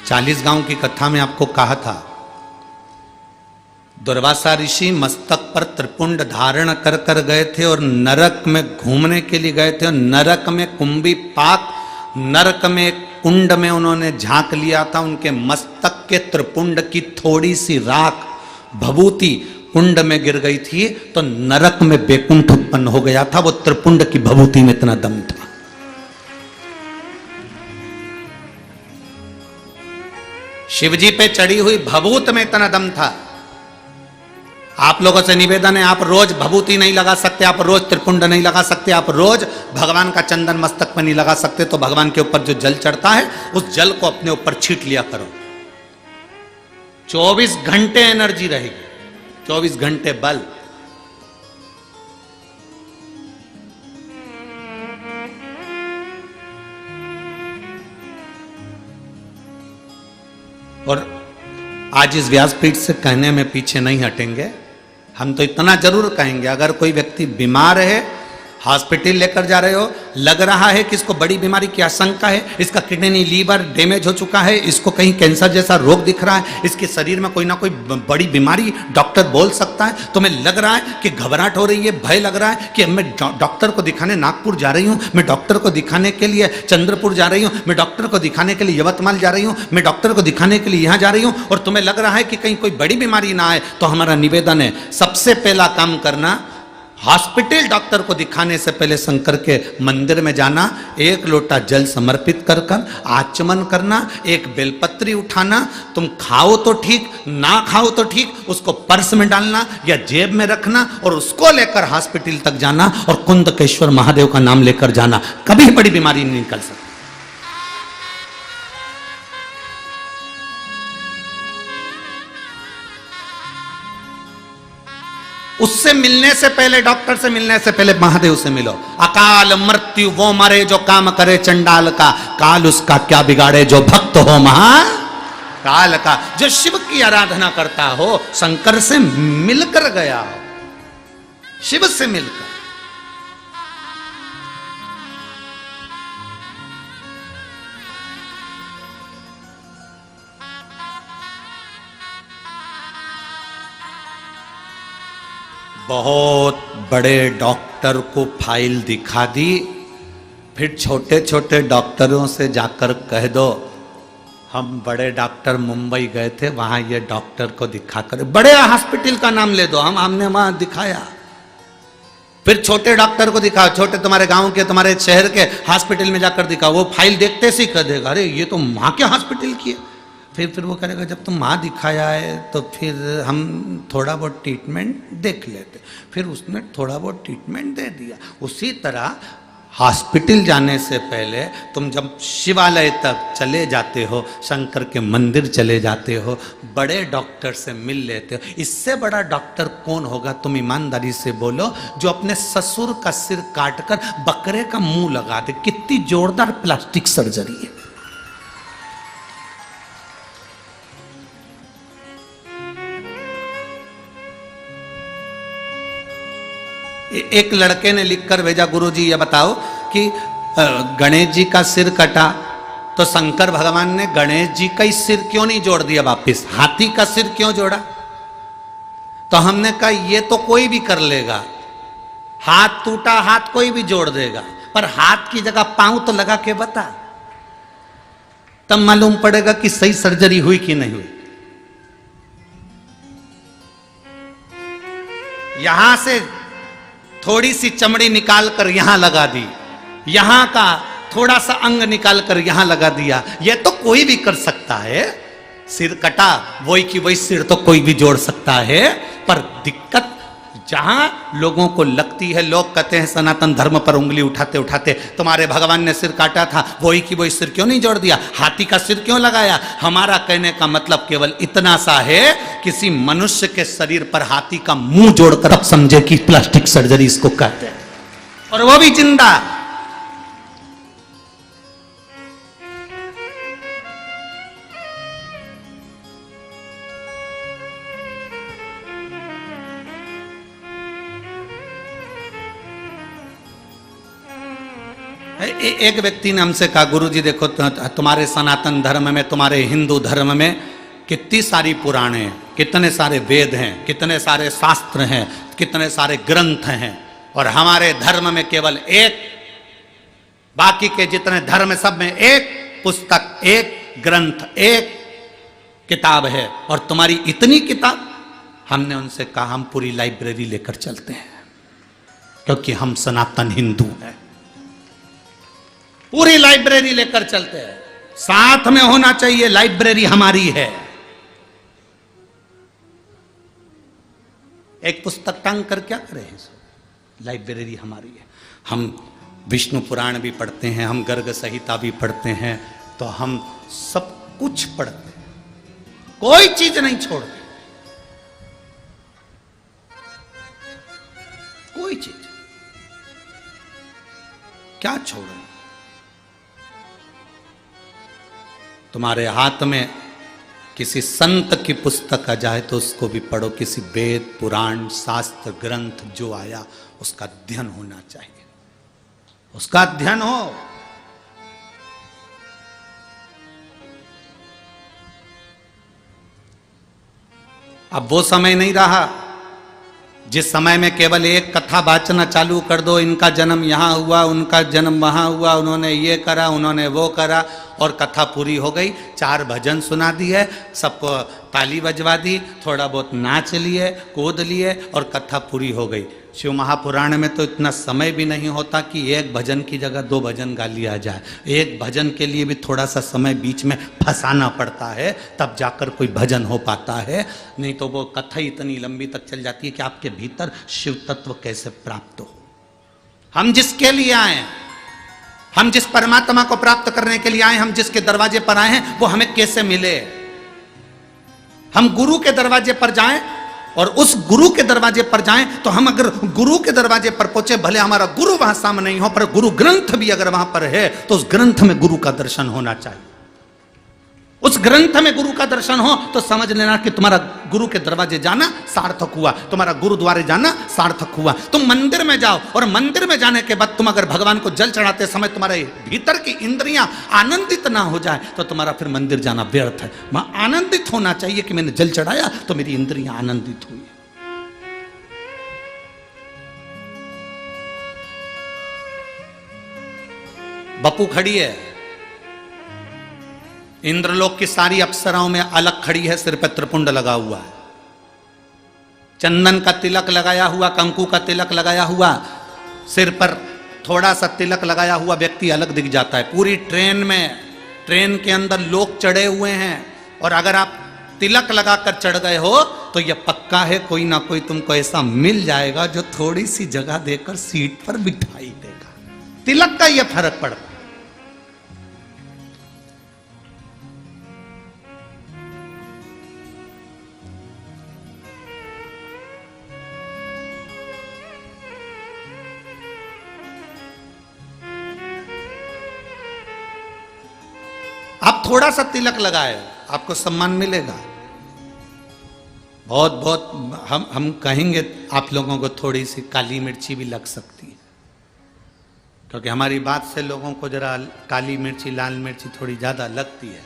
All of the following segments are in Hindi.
40 गांव की कथा में आपको कहा था, दुर्वासा ऋषि मस्तक पर त्रिपुंड धारण कर कर गए थे और नरक में घूमने के लिए गए थे। और नरक में कुंभी पाक, नरक में कुंड में उन्होंने झांक लिया था। उनके मस्तक के त्रिपुंड की थोड़ी सी राख भभूति कुंड में गिर गई थी तो नरक में बेकुंठ उत्पन्न हो गया था। वो त्रिपुंड की भभूति में इतना दम था। शिवजी पे चढ़ी हुई भभूत में इतना दम था। आप लोगों से निवेदन है, आप रोज भभूति नहीं लगा सकते, आप रोज त्रिपुंड नहीं लगा सकते, आप रोज भगवान का चंदन मस्तक पर नहीं लगा सकते, तो भगवान के ऊपर जो जल चढ़ता है उस जल को अपने ऊपर छीट लिया करो। 24 घंटे एनर्जी रहेगी, 24 घंटे बल। और आज इस व्यासपीठ से कहने में पीछे नहीं हटेंगे। हम तो इतना जरूर कहेंगे, अगर कोई व्यक्ति बीमार है, हॉस्पिटल लेकर जा रहे हो, लग रहा है कि इसको बड़ी बीमारी की आशंका है, इसका किडनी लीवर डैमेज हो चुका है, इसको कहीं कैंसर जैसा रोग दिख रहा है, इसके शरीर में कोई ना कोई बड़ी बीमारी डॉक्टर बोल सकता है, तुम्हें लग रहा है कि घबराहट हो रही है, भय लग रहा है कि मैं डॉक्टर को दिखाने नागपुर जा रही हूँ, मैं डॉक्टर को दिखाने के लिए चंद्रपुर जा रही हूँ, मैं डॉक्टर को दिखाने के लिए यवतमाल जा रही हूँ, मैं डॉक्टर को दिखाने के लिए यहाँ जा रही हूँ, और तुम्हें लग रहा है कि कहीं कोई बड़ी बीमारी ना आए, तो हमारा निवेदन है, सबसे पहला काम करना, हॉस्पिटल डॉक्टर को दिखाने से पहले शंकर के मंदिर में जाना, एक लोटा जल समर्पित कर कर आचमन करना, एक बेलपत्री उठाना, तुम खाओ तो ठीक, ना खाओ तो ठीक, उसको पर्स में डालना या जेब में रखना और उसको लेकर हॉस्पिटल तक जाना और कुंदकेश्वर महादेव का नाम लेकर जाना। कभी बड़ी बीमारी नहीं निकल सकती। उससे मिलने से पहले, डॉक्टर से मिलने से पहले महादेव से मिलो। अकाल मृत्यु वो मरे जो काम करे चंडाल का, काल उसका क्या बिगाड़े जो भक्त हो महा काल का। जो शिव की आराधना करता हो, शंकर से मिलकर गया हो, शिव से मिलकर। बहुत बड़े डॉक्टर को फाइल दिखा दी, फिर छोटे छोटे डॉक्टरों से जाकर कह दो हम बड़े डॉक्टर मुंबई गए थे, वहां ये डॉक्टर को दिखाकर, बड़े हॉस्पिटल का नाम ले दो, हमने वहां दिखाया। फिर छोटे डॉक्टर को दिखाओ, छोटे तुम्हारे गांव के, तुम्हारे शहर के हॉस्पिटल में जाकर दिखाओ। वो फाइल देखते से ही कह देगा अरे ये तो वहां के हॉस्पिटल की है। फिर वो करेगा जब तुम वहाँ दिखाया है तो फिर हम थोड़ा बहुत ट्रीटमेंट देख लेते। फिर उसने थोड़ा बहुत ट्रीटमेंट दे दिया। उसी तरह हॉस्पिटल जाने से पहले तुम जब शिवालय तक चले जाते हो, शंकर के मंदिर चले जाते हो, बड़े डॉक्टर से मिल लेते हो। इससे बड़ा डॉक्टर कौन होगा? तुम ईमानदारी से बोलो, जो अपने ससुर का सिर काटकर बकरे का मुंह लगा दे। कितनी जोरदार प्लास्टिक सर्जरी है। एक लड़के ने लिखकर भेजा, गुरुजी ये बताओ कि गणेश जी का सिर कटा तो शंकर भगवान ने गणेश जी का ही सिर क्यों नहीं जोड़ दिया वापिस, हाथी का सिर क्यों जोड़ा? तो हमने कहा ये तो कोई भी कर लेगा, हाथ टूटा हाथ कोई भी जोड़ देगा, पर हाथ की जगह पांव तो लगा के बता, तब मालूम पड़ेगा कि सही सर्जरी हुई कि नहीं हुई। यहां से थोड़ी सी चमड़ी निकाल कर यहां लगा दी, यहां का थोड़ा सा अंग निकाल कर यहां लगा दिया, यह तो कोई भी कर सकता है। सिर कटा वही की वही सिर तो कोई भी जोड़ सकता है, पर दिक्कत जहां लोगों को लगती है, लोग कहते हैं सनातन धर्म पर उंगली उठाते उठाते तुम्हारे भगवान ने सिर काटा था, वही की वही सिर क्यों नहीं जोड़ दिया, हाथी का सिर क्यों लगाया? हमारा कहने का मतलब केवल इतना सा है, किसी मनुष्य के शरीर पर हाथी का मुंह जोड़कर अब समझे कि प्लास्टिक सर्जरी इसको कहते हैं, और वो भी जिंदा। एक व्यक्ति ने हमसे कहा, गुरुजी देखो तुम्हारे सनातन धर्म में, तुम्हारे हिंदू धर्म में कितनी सारी पुराणे हैं, कितने सारे वेद हैं, कितने सारे शास्त्र हैं, कितने सारे ग्रंथ हैं, और हमारे धर्म में केवल एक, बाकी के जितने धर्म सब में एक पुस्तक, एक ग्रंथ, एक किताब है, और तुम्हारी इतनी किताब। हमने उनसे कहा हम पूरी लाइब्रेरी लेकर चलते हैं, क्योंकि हम सनातन हिंदू हैं। पूरी लाइब्रेरी लेकर चलते हैं, साथ में होना चाहिए, लाइब्रेरी हमारी है। एक पुस्तक टांग कर क्या करें, लाइब्रेरी हमारी है। हम विष्णु पुराण भी पढ़ते हैं, हम गर्ग संहिता भी पढ़ते हैं, तो हम सब कुछ पढ़ते हैं, कोई चीज नहीं छोड़ते, कोई चीज क्या छोड़े। तुम्हारे हाथ में किसी संत की पुस्तक आ जाए तो उसको भी पढ़ो, किसी वेद पुराण शास्त्र ग्रंथ जो आया उसका अध्ययन होना चाहिए, उसका अध्ययन हो। अब वो समय नहीं रहा जिस समय में केवल एक कथा वाचना चालू कर दो, इनका जन्म यहां हुआ, उनका जन्म वहां हुआ, उन्होंने ये करा, उन्होंने वो करा, और कथा पूरी हो गई। 4 भजन सुना दिए, सबको ताली बजवा दी, थोड़ा बहुत नाच लिए, कूद लिए, और कथा पूरी हो गई। शिव महापुराण में तो इतना समय भी नहीं होता कि एक भजन की जगह 2 भजन गा लिया जाए। एक भजन के लिए भी थोड़ा सा समय बीच में फंसाना पड़ता है, तब जाकर कोई भजन हो पाता है, नहीं तो वो कथा इतनी लंबी तक चल जाती है कि आपके भीतर शिव तत्व कैसे प्राप्त हो। हम जिसके लिए आए, हम जिस परमात्मा को प्राप्त करने के लिए आए, हम जिसके दरवाजे पर आए हैं, वो हमें कैसे मिले। हम गुरु के दरवाजे पर जाएं, और उस गुरु के दरवाजे पर जाएं, तो हम अगर गुरु के दरवाजे पर पहुंचे, भले हमारा गुरु वहां सामने नहीं हो, पर गुरु ग्रंथ भी अगर वहां पर है, तो उस ग्रंथ में गुरु का दर्शन होना चाहिए। उस ग्रंथ में गुरु का दर्शन हो तो समझ लेना कि तुम्हारा गुरु के दरवाजे जाना सार्थक हुआ, तुम्हारा गुरुद्वारे जाना सार्थक हुआ। तुम मंदिर में जाओ, और मंदिर में जाने के बाद तुम अगर भगवान को जल चढ़ाते समय तुम्हारे भीतर की इंद्रियां आनंदित ना हो जाए, तो तुम्हारा फिर मंदिर जाना व्यर्थ है। वहां आनंदित होना चाहिए कि मैंने जल चढ़ाया तो मेरी इंद्रियां आनंदित हुई। बपू खड़ी है, इंद्रलोक की सारी अप्सराओं में अलग खड़ी है, सिर पर त्रिपुंड लगा हुआ है, चंदन का तिलक लगाया हुआ, कंकु का तिलक लगाया हुआ, सिर पर थोड़ा सा तिलक लगाया हुआ व्यक्ति अलग दिख जाता है। पूरी ट्रेन में, ट्रेन के अंदर लोग चढ़े हुए हैं, और अगर आप तिलक लगाकर चढ़ गए हो तो यह पक्का है कोई ना कोई तुमको ऐसा मिल जाएगा जो थोड़ी सी जगह देकर सीट पर बिठाई देगा। तिलक का यह फर्क पड़ता है। आप थोड़ा सा तिलक लगाए, आपको सम्मान मिलेगा। बहुत बहुत हम कहेंगे आप लोगों को थोड़ी सी काली मिर्ची भी लग सकती है, क्योंकि हमारी बात से लोगों को जरा काली मिर्ची, लाल मिर्ची थोड़ी ज्यादा लगती है।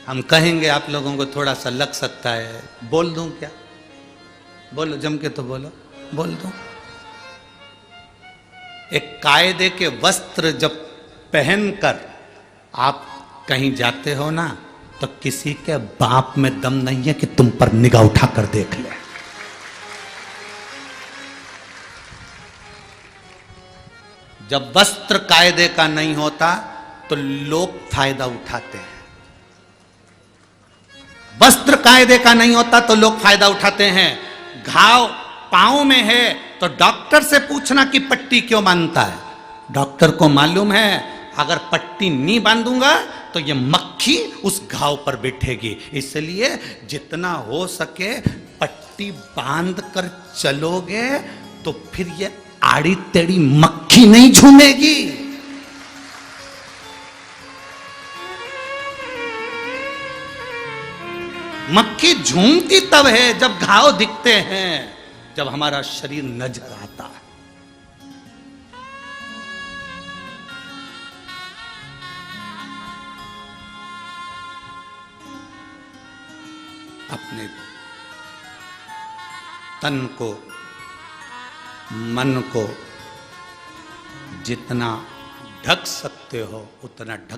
हम कहेंगे आप लोगों को थोड़ा सा लग सकता है। बोल दूं क्या? बोलो, जम के तो बोलो, बोल दूं। एक कायदे के वस्त्र जब पहनकर आप कहीं जाते हो ना, तो किसी के बाप में दम नहीं है कि तुम पर निगाह उठाकर देख ले। जब वस्त्र कायदे का नहीं होता तो लोग फायदा उठाते हैं। वस्त्र कायदे का नहीं होता तो लोग फायदा उठाते हैं। घाव पांव में है तो डॉक्टर से पूछना कि पट्टी क्यों बांधता है। डॉक्टर को मालूम है अगर पट्टी नहीं बांधूंगा तो ये मक्खी उस घाव पर बैठेगी, इसलिए जितना हो सके पट्टी बांध कर चलोगे तो फिर ये आड़ी टेढ़ी मक्खी नहीं झूमेगी। मक्खी झूमती तब है जब घाव दिखते हैं, जब हमारा शरीर नजर आता है। अपने तन को, मन को जितना ढक सकते हो उतना ढक